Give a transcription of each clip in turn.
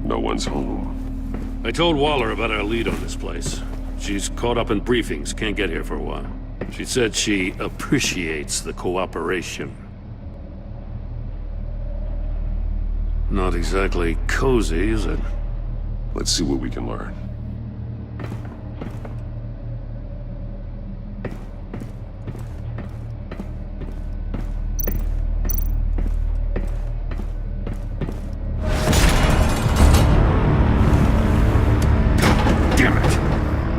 No one's home. I told Waller about our lead on this place. She's caught up in briefings, can't get here for a while. She said she appreciates the cooperation. Not exactly cozy, is it? Let's see what we can learn.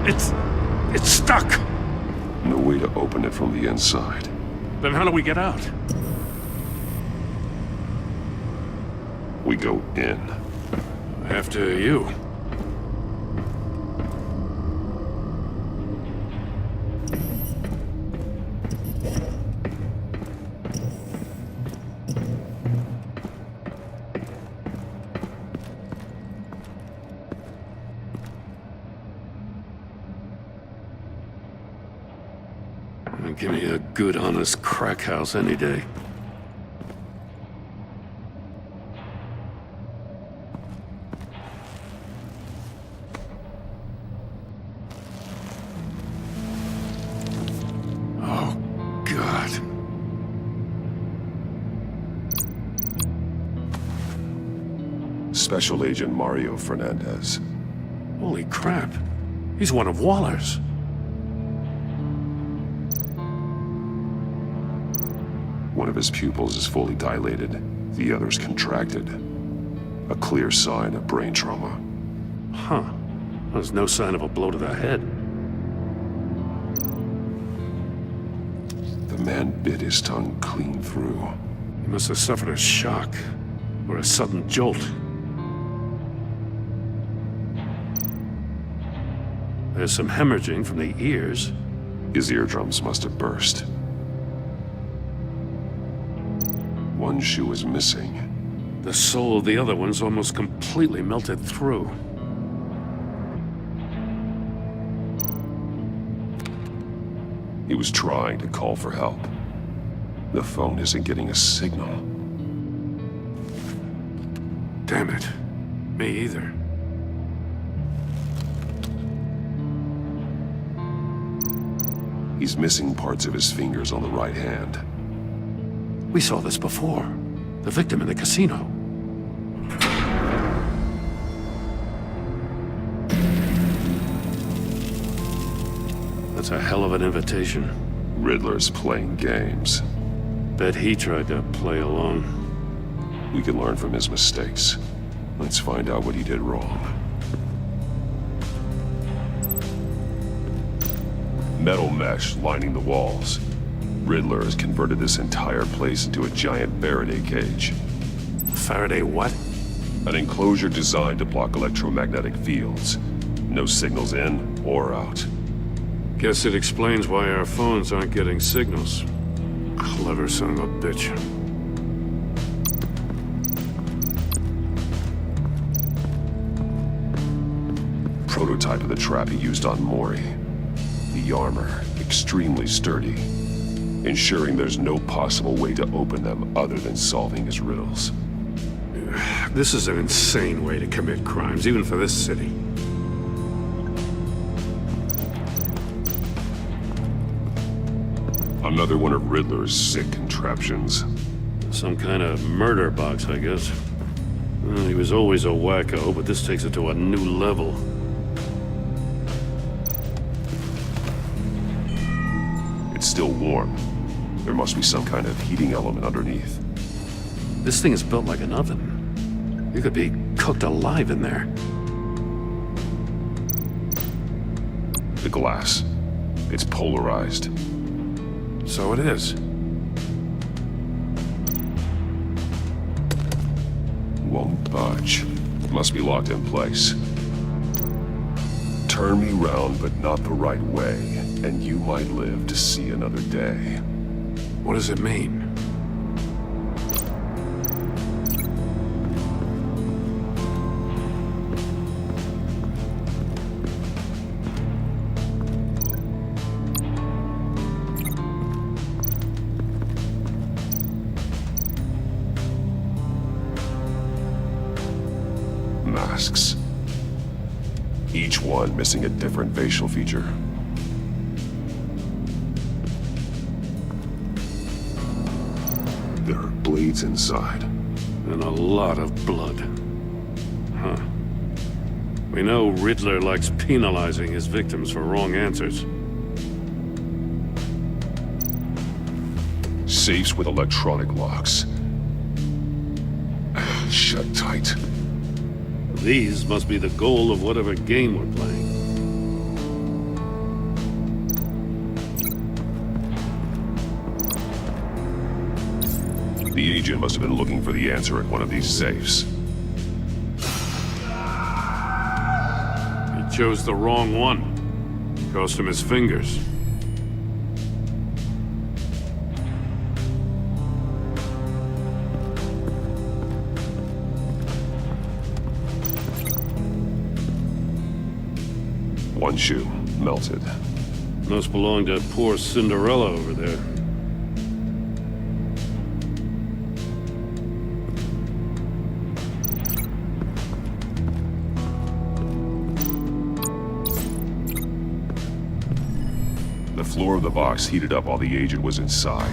It's stuck! No way to open it from the inside. Then how do we get out? We go in. After you. Give me a good, honest crack house any day. Oh, God. Special Agent Mario Fernandez. Holy crap. He's one of Waller's. One of his pupils is fully dilated, the other's contracted. A clear sign of brain trauma. Huh. There's no sign of a blow to the head. The man bit his tongue clean through. He must have suffered a shock, or a sudden jolt. There's some hemorrhaging from the ears. His eardrums must have burst. One shoe is missing. The sole of the other one's almost completely melted through. He was trying to call for help. The phone isn't getting a signal. Damn it. Me either. He's missing parts of his fingers on the right hand. We saw this before. The victim in the casino. That's a hell of an invitation. Riddler's playing games. Bet he tried to play along. We can learn from his mistakes. Let's find out what he did wrong. Metal mesh lining the walls. Riddler has converted this entire place into a giant Faraday cage. Faraday what? An enclosure designed to block electromagnetic fields. No signals in or out. Guess it explains why our phones aren't getting signals. Clever son of a bitch. Prototype of the trap he used on Mori. The armor, extremely sturdy, ensuring there's no possible way to open them other than solving his riddles. This is an insane way to commit crimes, even for this city. Another one of Riddler's sick contraptions. Some kind of murder box, I guess. Well, he was always a wacko, but this takes it to a new level. It's still warm. There must be some kind of heating element underneath. This thing is built like an oven. You could be cooked alive in there. The glass. It's polarized. So it is. Won't budge. Must be locked in place. Turn me round, but not the right way, and you might live to see another day. What does it mean? masks. Each one missing a different facial feature. There are blades inside. And a lot of blood. Huh. We know Riddler likes penalizing his victims for wrong answers. Safes with electronic locks. Shut tight. These must be the goal of whatever game we're playing. The agent must have been looking for the answer at one of these safes. He chose the wrong one. Cost him his fingers. One shoe, melted. Must belong to poor Cinderella over there. The floor of the box heated up while the agent was inside.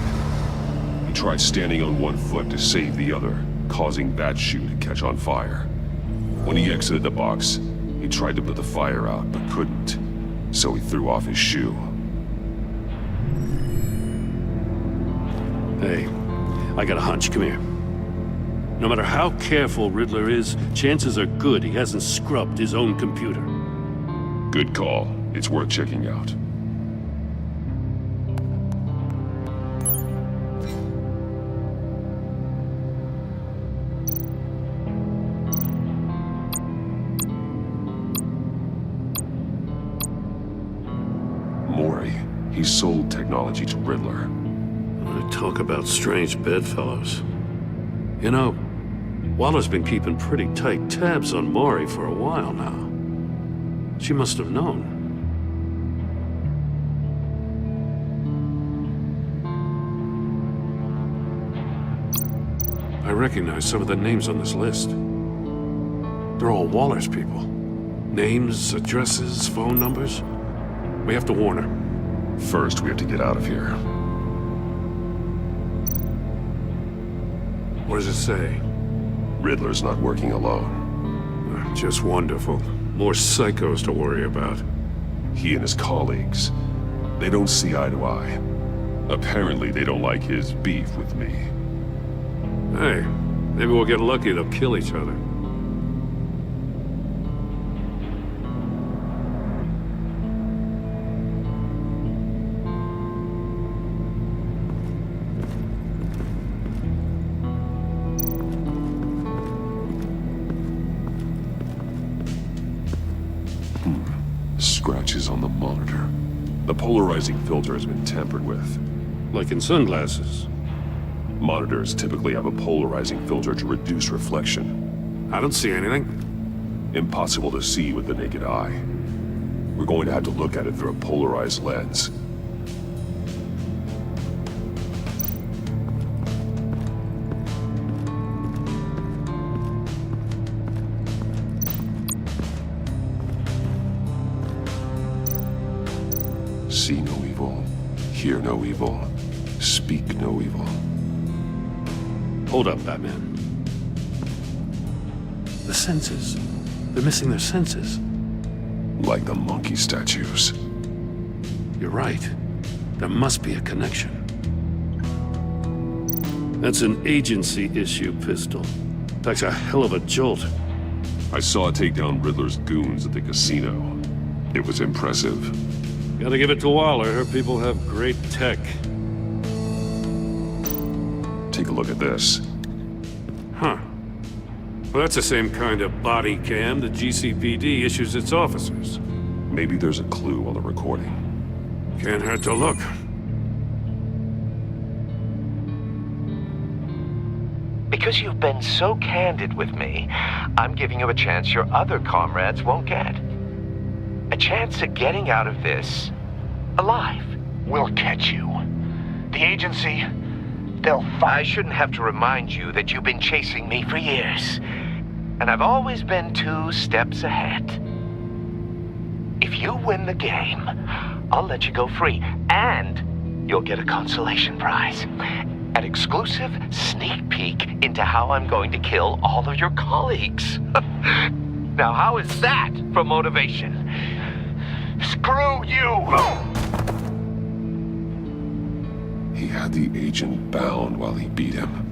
He tried standing on one foot to save the other, causing that shoe to catch on fire. When he exited the box, he tried to put the fire out, but couldn't, so he threw off his shoe. Hey, I got a hunch. Come here. No matter how careful Riddler is, chances are good he hasn't scrubbed his own computer. Good call. It's worth checking out. He sold technology to Riddler. Talk about strange bedfellows. You know, Waller's been keeping pretty tight tabs on Maury for a while now. She must have known. I recognize some of the names on this list. They're all Waller's people. Names, addresses, phone numbers. We have to warn her. First, we have to get out of here. What does it say? Riddler's not working alone. Just wonderful. More psychos to worry about. He and his colleagues, they don't see eye to eye. Apparently, they don't like his beef with me. Hey, maybe we'll get lucky they'll kill each other. Scratches on the monitor. The polarizing filter has been tampered with. Like in sunglasses. Monitors typically have a polarizing filter to reduce reflection. I don't see anything. Impossible to see with the naked eye. We're going to have to look at it through a polarized lens. See no evil, hear no evil, speak no evil. Hold up, Batman. The senses. They're missing their senses. Like the monkey statues. You're right. There must be a connection. That's an agency issue pistol. Packs a hell of a jolt. I saw it take down Riddler's goons at the casino. It was impressive. Gotta give it to Waller. Her people have great tech. Take a look at this. Huh. Well, that's the same kind of body cam the GCPD issues its officers. Maybe there's a clue on the recording. Can't hurt to look. Because you've been so candid with me, I'm giving you a chance your other comrades won't get. A chance at getting out of this alive. We'll catch you. The agency, they'll I shouldn't have to remind you that you've been chasing me for years. and I've always been 2 steps ahead. If you win the game, I'll let you go free, and you'll get a consolation prize. An exclusive sneak peek into how I'm going to kill all of your colleagues. Now, how is that for motivation? Screw you! He had the agent bound while he beat him.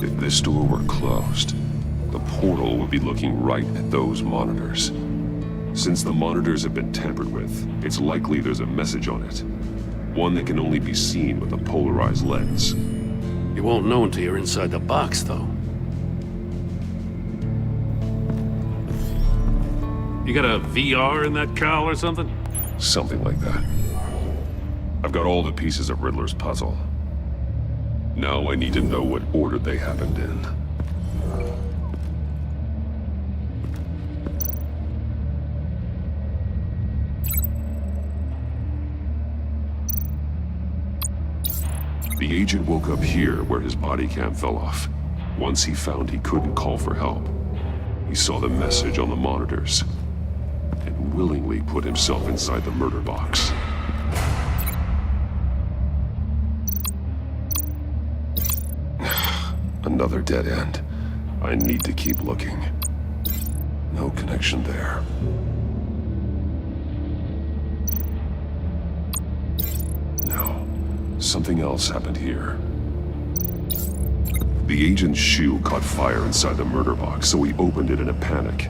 If this door were closed, the portal would be looking right at those monitors. Since the monitors have been tampered with, it's likely there's a message on it. One that can only be seen with a polarized lens. You won't know until you're inside the box, though. You got a VR in that cowl or something? Something like that. I've got all the pieces of Riddler's puzzle. Now I need to know what order they happened in. The agent woke up here where his body cam fell off. Once he found he couldn't call for help, he saw the message on the monitors and willingly put himself inside the murder box. Another dead end. I need to keep looking. No connection there. No. Something else happened here. The agent's shoe caught fire inside the murder box, so he opened it in a panic.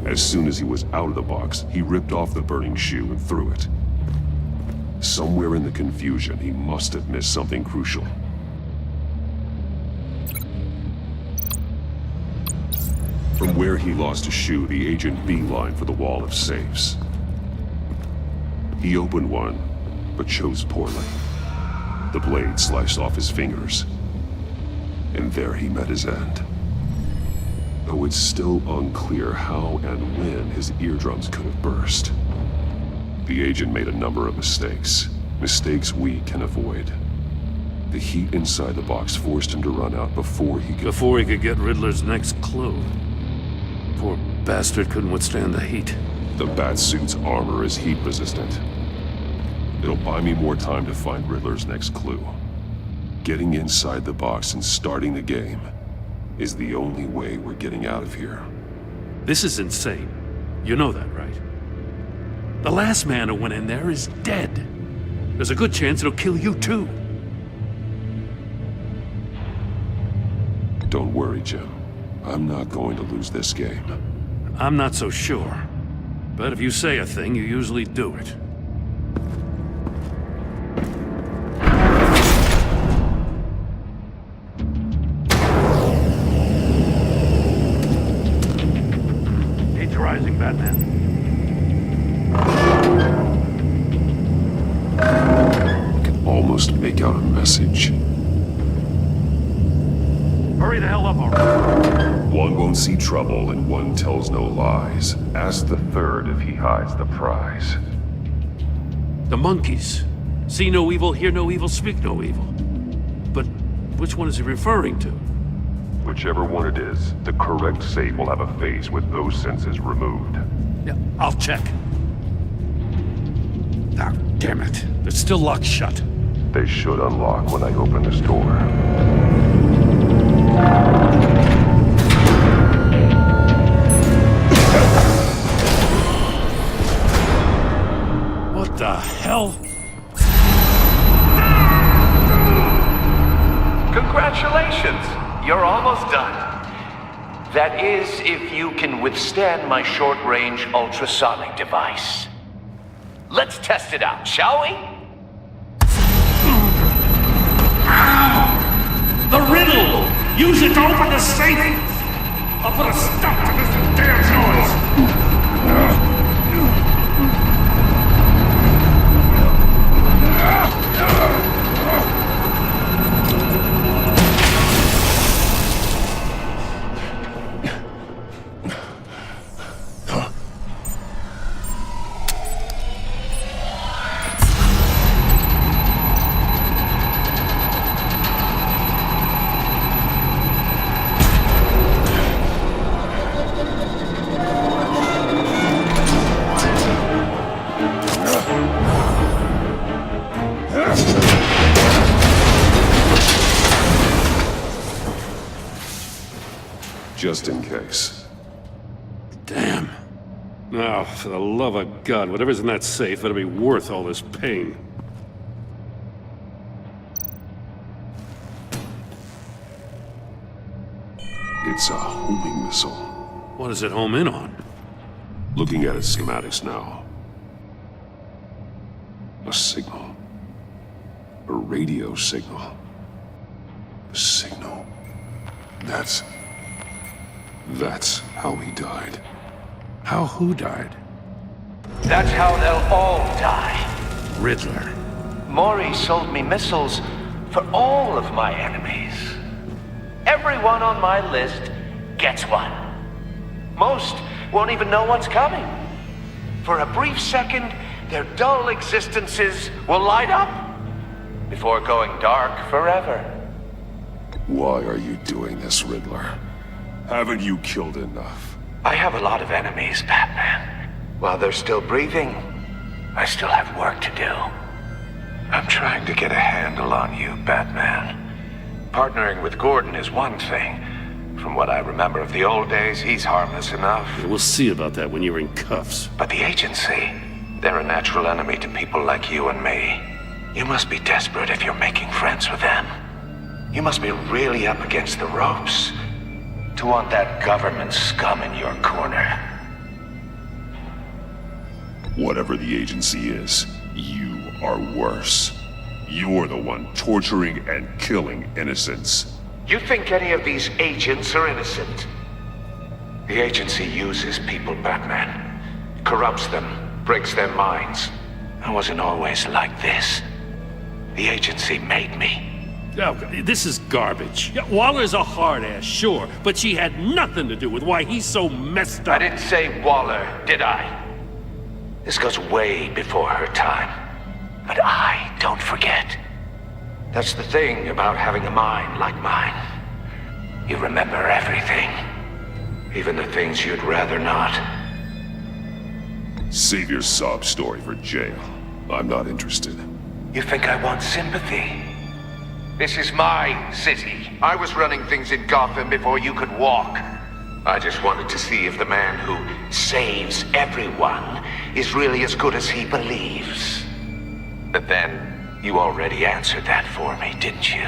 As soon as he was out of the box, he ripped off the burning shoe and threw it. Somewhere in the confusion, he must have missed something crucial. From where he lost a shoe, the agent beelined for the wall of safes. He opened one, but chose poorly. The blade sliced off his fingers, and there he met his end. Though it's still unclear how and when his eardrums could have burst. The agent made a number of mistakes. Mistakes we can avoid. The heat inside the box forced him to run out before he could get Riddler's next clue. Poor bastard couldn't withstand the heat. The Batsuit's armor is heat resistant. It'll buy me more time to find Riddler's next clue. Getting inside the box and starting the game is the only way we're getting out of here. This is insane. You know that, right? The last man who went in there is dead. There's a good chance it'll kill you too. Don't worry, Jim. I'm not going to lose this game. I'm not so sure. But if you say a thing, you usually do it. Heat's rising, Batman. I can almost make out a message. Hurry the hell up already. One won't see trouble and one tells no lies. Ask the third if he hides the prize. The monkeys. See no evil, hear no evil, speak no evil. But which one is he referring to? Whichever one it is, the correct safe will have a face with those senses removed. Yeah, I'll check. Ah, damn it. They're still locked shut. They should unlock when I open this door. What the hell? Congratulations! Congratulations! You're almost done. That is, if you can withstand my short-range ultrasonic device. Let's test it out, shall we? The riddle! Use it to open the safe! I'll put a stop to this damn noise! Just in case. Damn. Now, for the love of God, whatever's in that safe better be worth all this pain. It's a homing missile. What does it home in on? Looking at its schematics now. A signal. A radio signal. A signal. That's how he died. How who died? That's how they'll all die. Riddler. Maury sold me missiles for all of my enemies. Everyone on my list gets one. Most won't even know what's coming. For a brief second, their dull existences will light up before going dark forever. Why are you doing this, Riddler? Haven't you killed enough? I have a lot of enemies, Batman. While they're still breathing, I still have work to do. I'm trying to get a handle on you, Batman. Partnering with Gordon is one thing. From what I remember of the old days, he's harmless enough. Yeah, we'll see about that when you're in cuffs. But the agency, they're a natural enemy to people like you and me. You must be desperate if you're making friends with them. You must be really up against the ropes to want that government scum in your corner. Whatever the agency is, you are worse. You're the one torturing and killing innocents. You think any of these agents are innocent? The agency uses people, Batman. Corrupts them, breaks their minds. I wasn't always like this. The agency made me. Oh, this is garbage. Yeah, Waller's a hard-ass, sure, but she had nothing to do with why he's so messed up. I didn't say Waller, did I? This goes way before her time. But I don't forget. That's the thing about having a mind like mine. You remember everything. Even the things you'd rather not. Save your sob story for jail. I'm not interested. You think I want sympathy? This is my city. I was running things in Gotham before you could walk. I just wanted to see if the man who saves everyone is really as good as he believes. But then, you already answered that for me, didn't you?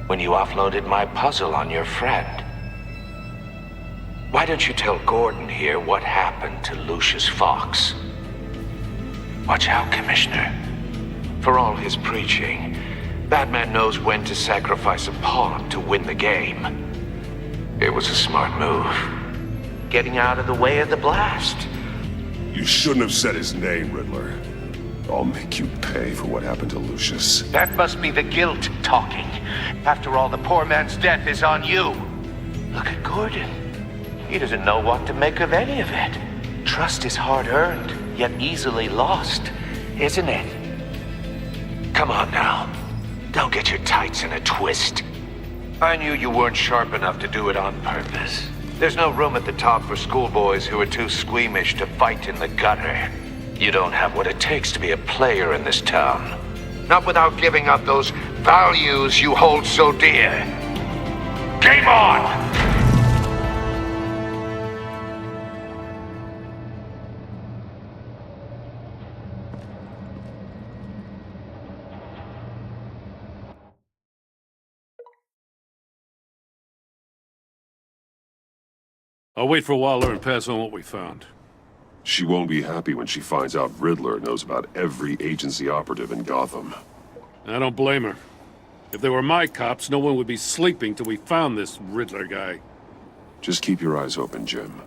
When you offloaded my puzzle on your friend. Why don't you tell Gordon here what happened to Lucius Fox? Watch out, Commissioner. For all his preaching, Batman knows when to sacrifice a pawn to win the game. It was a smart move. Getting out of the way of the blast. You shouldn't have said his name, Riddler. I'll make you pay for what happened to Lucius. That must be the guilt talking. After all, the poor man's death is on you. Look at Gordon. He doesn't know what to make of any of it. Trust is hard-earned, yet easily lost, isn't it? Come on now. Don't get your tights in a twist. I knew you weren't sharp enough to do it on purpose. There's no room at the top for schoolboys who are too squeamish to fight in the gutter. You don't have what it takes to be a player in this town. Not without giving up those values you hold so dear. Game on! I'll wait for Waller and pass on what we found. She won't be happy when she finds out Riddler knows about every agency operative in Gotham. I don't blame her. If they were my cops, no one would be sleeping till we found this Riddler guy. Just keep your eyes open, Jim.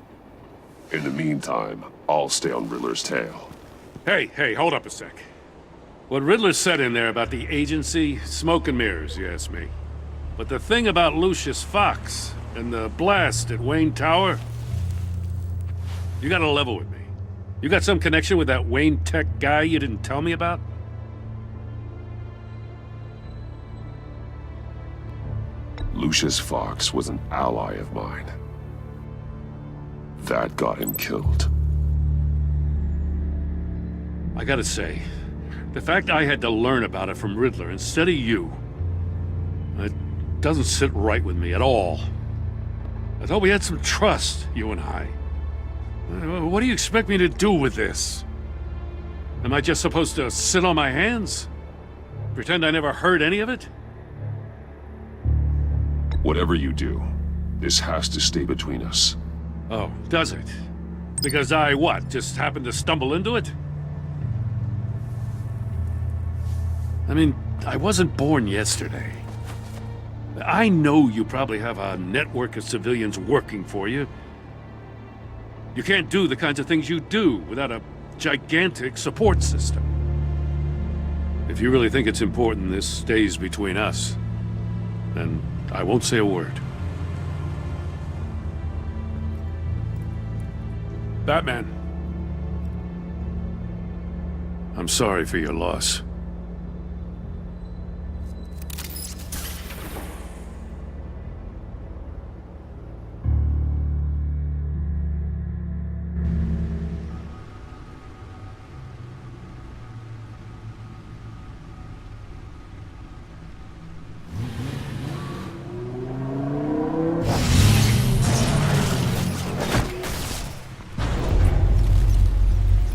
In the meantime, I'll stay on Riddler's tail. Hey, hold up a sec. What Riddler said in there about the agency, smoke and mirrors, you ask me. But the thing about Lucius Fox and the blast at Wayne Tower, you gotta level with me. You got some connection with that Wayne Tech guy you didn't tell me about? Lucius Fox was an ally of mine. That got him killed. I gotta say, the fact I had to learn about it from Riddler instead of you, it doesn't sit right with me at all. I thought we had some trust, you and I. What do you expect me to do with this? Am I just supposed to sit on my hands? Pretend I never heard any of it? Whatever you do, this has to stay between us. Oh, does it? Because I, what, just happened to stumble into it? I mean, I wasn't born yesterday. I know you probably have a network of civilians working for you. You can't do the kinds of things you do without a gigantic support system. If you really think it's important this stays between us, then I won't say a word. Batman. I'm sorry for your loss.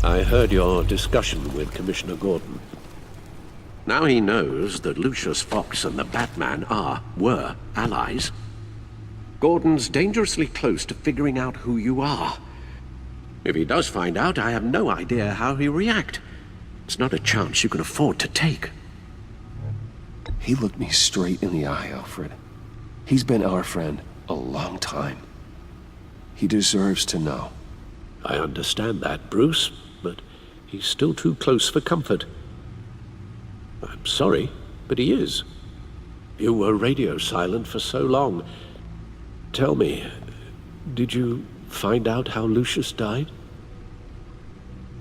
I heard your discussion with Commissioner Gordon. Now he knows that Lucius Fox and the Batman were allies. Gordon's dangerously close to figuring out who you are. If he does find out, I have no idea how he'll react. It's not a chance you can afford to take. He looked me straight in the eye, Alfred. He's been our friend a long time. He deserves to know. I understand that, Bruce, but he's still too close for comfort. I'm sorry, but he is. You were radio silent for so long. Tell me, did you find out how Lucius died?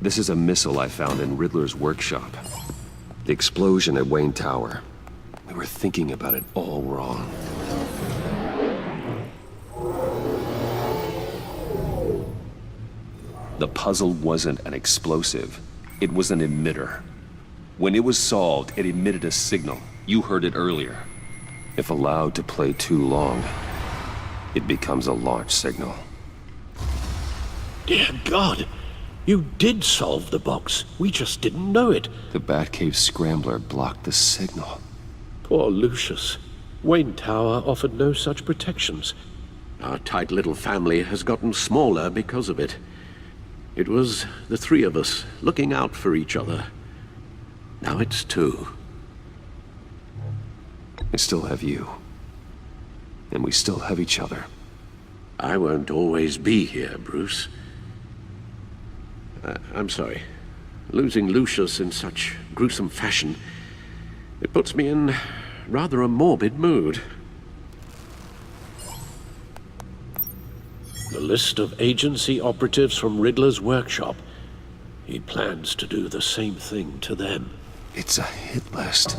This is a missile I found in Riddler's workshop. The explosion at Wayne Tower. We were thinking about it all wrong. The puzzle wasn't an explosive. It was an emitter. When it was solved, it emitted a signal. You heard it earlier. If allowed to play too long, it becomes a launch signal. Dear God! You did solve the box. We just didn't know it. The Batcave scrambler blocked the signal. Poor Lucius. Wayne Tower offered no such protections. Our tight little family has gotten smaller because of it. It was the three of us looking out for each other. Now it's two. I still have you. And we still have each other. I won't always be here, Bruce. I'm sorry. Losing Lucius in such gruesome fashion, it puts me in rather a morbid mood. The list of agency operatives from Riddler's workshop. He plans to do the same thing to them. It's a hit list.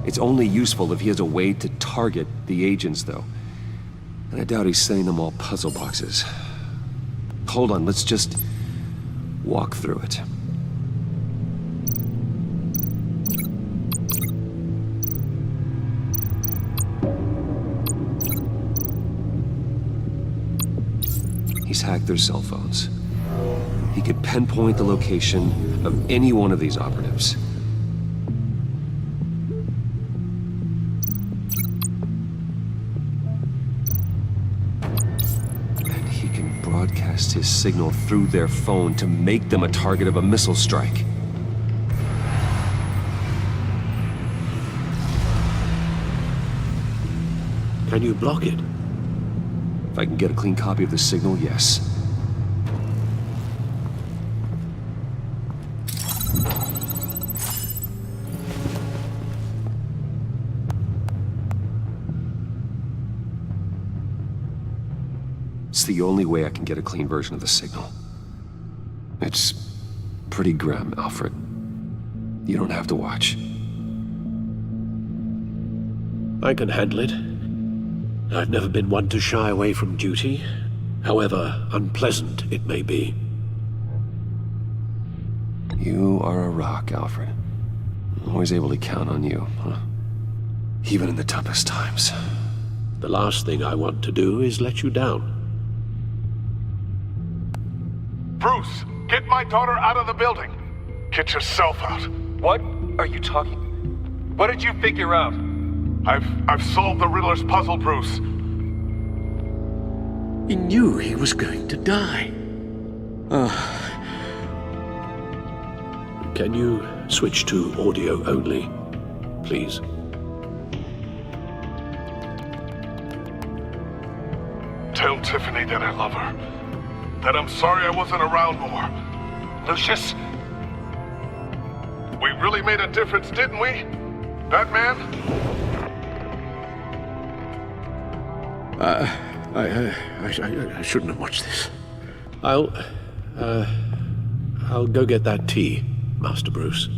It's only useful if he has a way to target the agents, though. And I doubt he's sending them all puzzle boxes. Hold on, let's just walk through it. He's hacked their cell phones. He could pinpoint the location of any one of these operatives. And he can broadcast his signal through their phone to make them a target of a missile strike. Can you block it? If I can get a clean copy of the signal, yes. It's the only way I can get a clean version of the signal. It's pretty grim, Alfred. You don't have to watch. I can handle it. I've never been one to shy away from duty, however unpleasant it may be. You are a rock, Alfred. Always able to count on you, huh? Even in the toughest times. The last thing I want to do is let you down. Bruce, get my daughter out of the building. Get yourself out. What are you talking? What did you figure out? I've solved the Riddler's puzzle, Bruce. He knew he was going to die. Can you switch to audio only, please? Tell Tiffany that I love her. That I'm sorry I wasn't around more. Lucius? We really made a difference, didn't we? Batman? I shouldn't have watched this. I'll go get that tea, Master Bruce.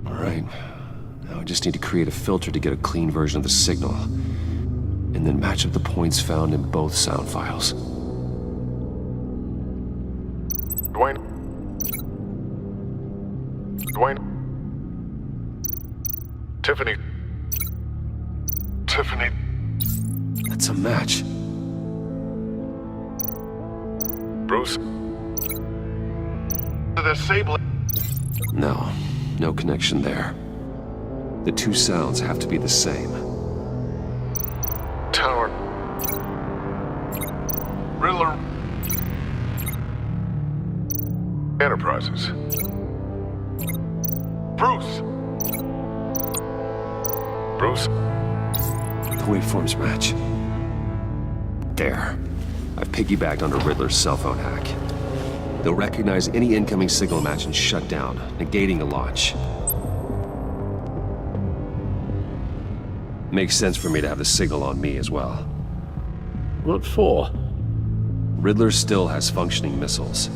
All right. Now I just need to create a filter to get a clean version of the signal. And then match up the points found in both sound files. Dwayne? Tiffany? That's a match. Bruce? The disabling. No connection there. The two sounds have to be the same. Tower. Riddler. Enterprises. Bruce. The waveforms match. There. I've piggybacked onto Riddler's cell phone hack. They'll recognize any incoming signal match and shut down, negating a launch. Makes sense for me to have the signal on me as well. What for? Riddler still has functioning missiles.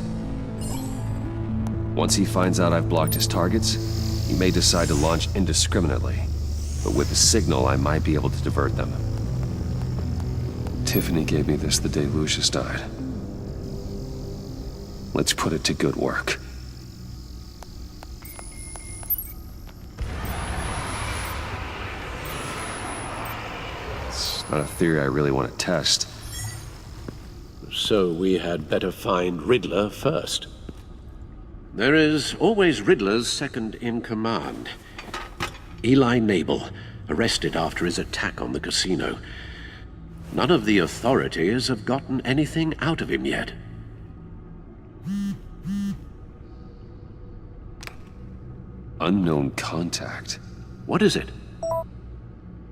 Once he finds out I've blocked his targets, he may decide to launch indiscriminately. But with the signal, I might be able to divert them. Tiffany gave me this the day Lucius died. Let's put it to good work. It's not a theory I really want to test. So we had better find Riddler first. There is always Riddler's second in command. Eli Nabel, arrested after his attack on the casino. None of the authorities have gotten anything out of him yet. Unknown contact. What is it?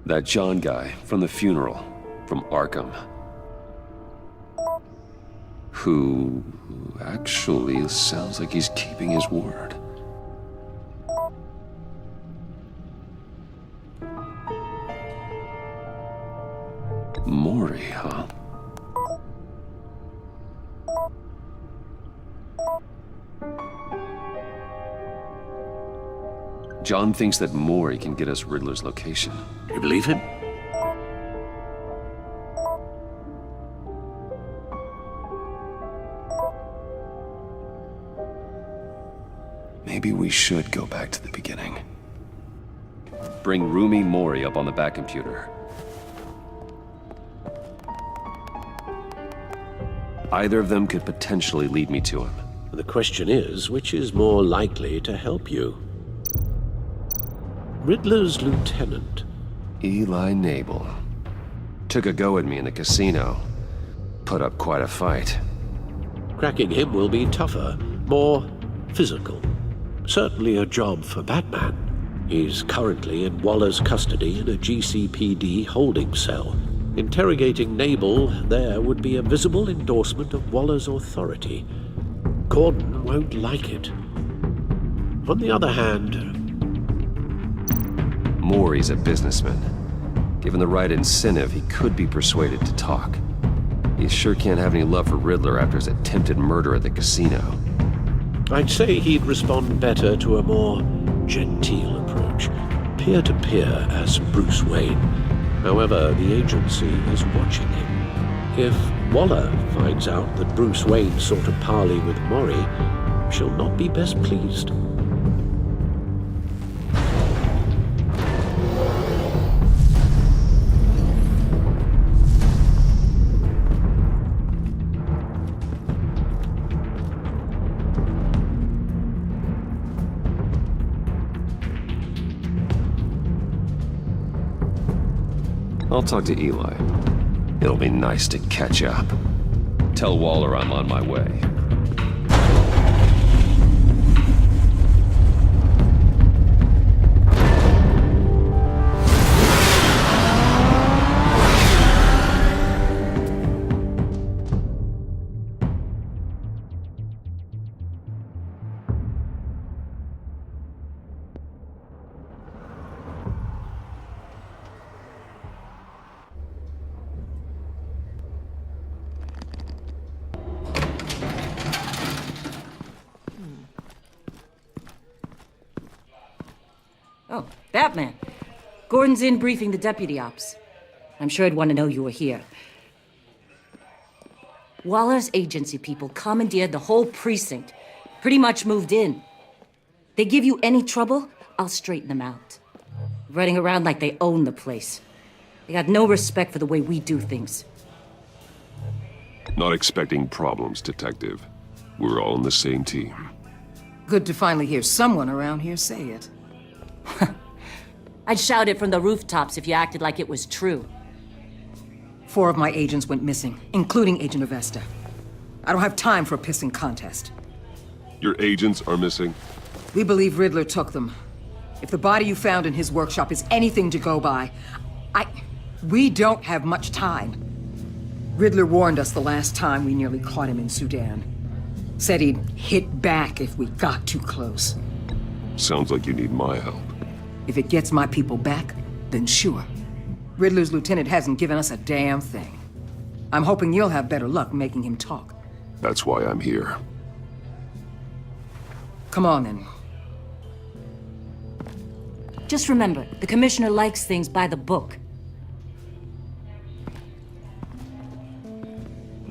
That John guy from the funeral, from Arkham. Who actually sounds like he's keeping his word. Maury, huh? John thinks that Maury can get us Riddler's location. You believe him? Maybe we should go back to the beginning. Bring Rumi Mori up on the back computer. Either of them could potentially lead me to him. The question is, which is more likely to help you? Riddler's lieutenant. Eli Nabel. Took a go at me in the casino. Put up quite a fight. Cracking him will be tougher, more physical. Certainly a job for Batman. He's currently in Waller's custody in a GCPD holding cell. Interrogating Nabel there would be a visible endorsement of Waller's authority. Gordon won't like it. On the other hand... Maury's a businessman. Given the right incentive, he could be persuaded to talk. He sure can't have any love for Riddler after his attempted murder at the casino. I'd say he'd respond better to a more genteel approach, peer-to-peer as Bruce Wayne. However, the agency is watching him. If Waller finds out that Bruce Wayne sought a parley with Maury, she'll not be best pleased. I'll talk to Eli. It'll be nice to catch up. Tell Waller I'm on my way. Oh, Batman. Gordon's in briefing the deputy ops. I'm sure I'd want to know you were here. Waller's agency people commandeered the whole precinct. Pretty much moved in. They give you any trouble, I'll straighten them out. Running around like they own the place. They got no respect for the way we do things. Not expecting problems, Detective. We're all on the same team. Good to finally hear someone around here say it. I'd shout it from the rooftops if you acted like it was true. 4 of my agents went missing, including Agent Avesta. I don't have time for a pissing contest. Your agents are missing? We believe Riddler took them. If the body you found in his workshop is anything to go by, we don't have much time. Riddler warned us the last time we nearly caught him in Sudan. Said he'd hit back if we got too close. Sounds like you need my help. If it gets my people back, then sure. Riddler's lieutenant hasn't given us a damn thing. I'm hoping you'll have better luck making him talk. That's why I'm here. Come on, then. Just remember, the commissioner likes things by the book.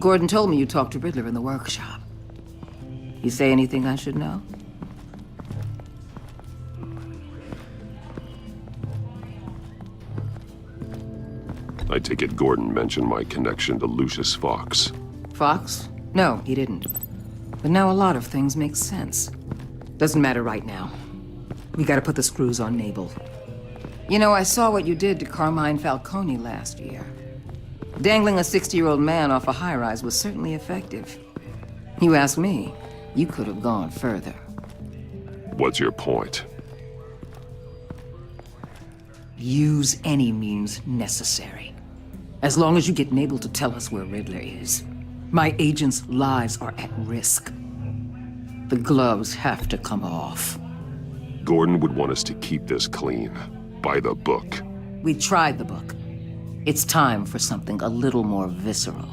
Gordon told me you talked to Riddler in the workshop. You say anything I should know? I take it Gordon mentioned my connection to Lucius Fox. Fox? No, he didn't. But now a lot of things make sense. Doesn't matter right now. We gotta put the screws on Nabel. You know, I saw what you did to Carmine Falcone last year. Dangling a 60-year-old man off a high-rise was certainly effective. You ask me, you could have gone further. What's your point? Use any means necessary. As long as you get Nabel to tell us where Riddler is. My agents' lives are at risk. The gloves have to come off. Gordon would want us to keep this clean. By the book. We tried the book. It's time for something a little more visceral.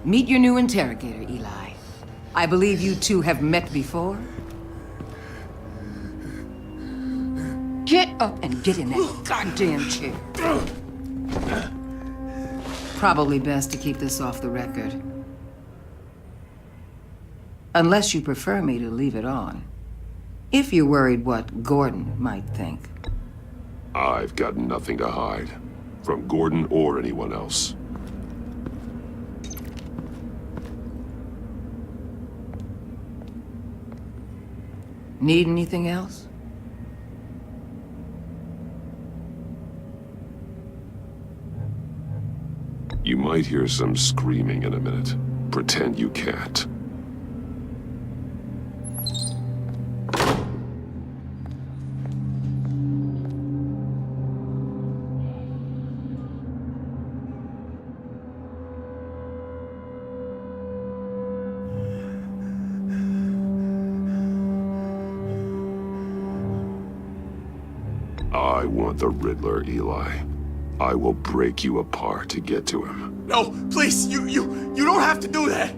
Meet your new interrogator, Eli. I believe you two have met before. Get up and get in that goddamn chair. Probably best to keep this off the record. Unless you prefer me to leave it on. If you're worried what Gordon might think. I've got nothing to hide. From Gordon or anyone else. Need anything else? You might hear some screaming in a minute. Pretend you can't. I want the Riddler, Eli. I will break you apart to get to him. No, please, you don't have to do that.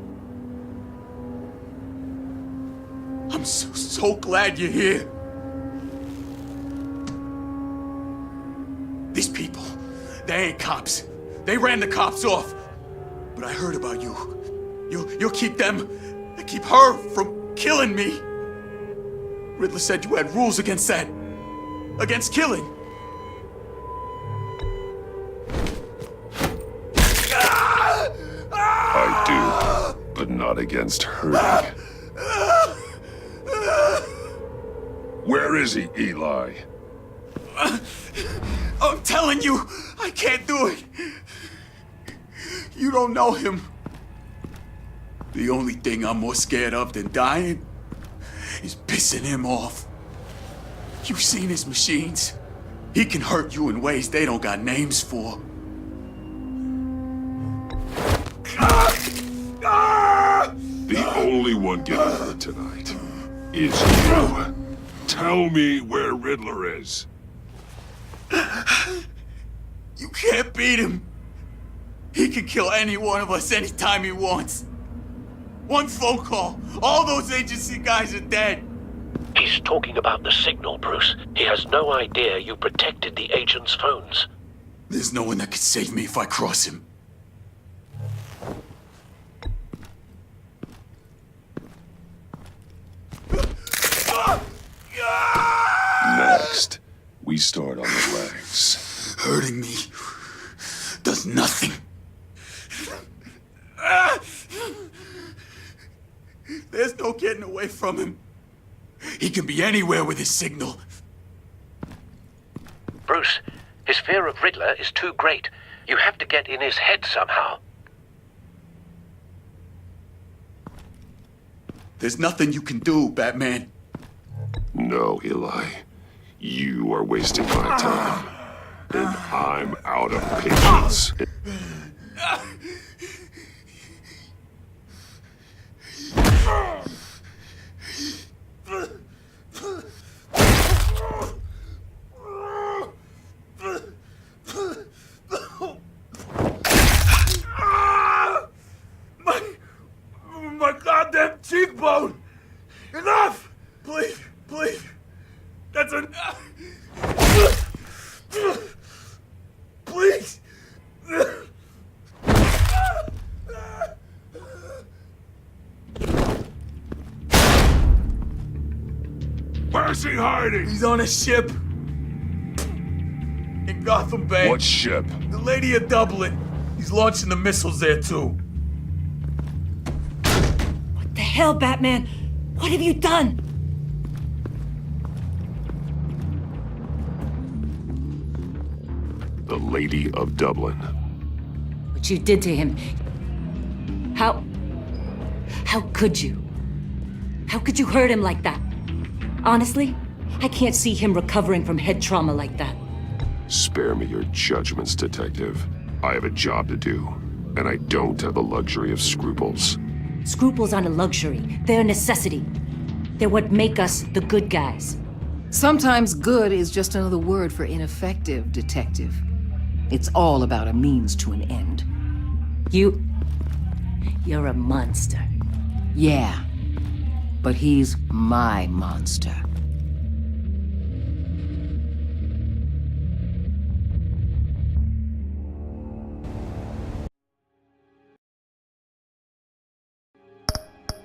I'm so glad you're here. These people, they ain't cops. They ran the cops off. But I heard about you. You'll keep them, keep her from killing me. Riddler said you had rules against that. Against killing. I do, but not against hurting. Where is he, Eli? I'm telling you, I can't do it. You don't know him. The only thing I'm more scared of than dying is pissing him off. You've seen his machines. He can hurt you in ways they don't got names for. The only one getting hurt tonight is you. Tell me where Riddler is. You can't beat him. He can kill any one of us anytime he wants. One phone call, all those agency guys are dead. He's talking about the signal, Bruce. He has no idea you protected the agent's phones. There's no one that can save me if I cross him. Next, we start on the legs. Hurting me does nothing. There's no getting away from him. He can be anywhere with his signal. Bruce, his fear of Riddler is too great. You have to get in his head somehow. There's nothing you can do, Batman. No, Eli. You are wasting my time. And I'm out of patience. My goddamn cheekbone! Enough! Please, please. That's enough. Please. Where's he hiding? He's on a ship. In Gotham Bay. What ship? The Lady of Dublin. He's launching the missiles there, too. What the hell, Batman? What have you done? The Lady of Dublin. What you did to him. How could you? How could you hurt him like that? Honestly, I can't see him recovering from head trauma like that. Spare me your judgments, Detective. I have a job to do, and I don't have the luxury of scruples. Scruples aren't a luxury. They're a necessity. They're what make us the good guys. Sometimes good is just another word for ineffective, Detective. It's all about a means to an end. You're a monster. Yeah, but he's my monster.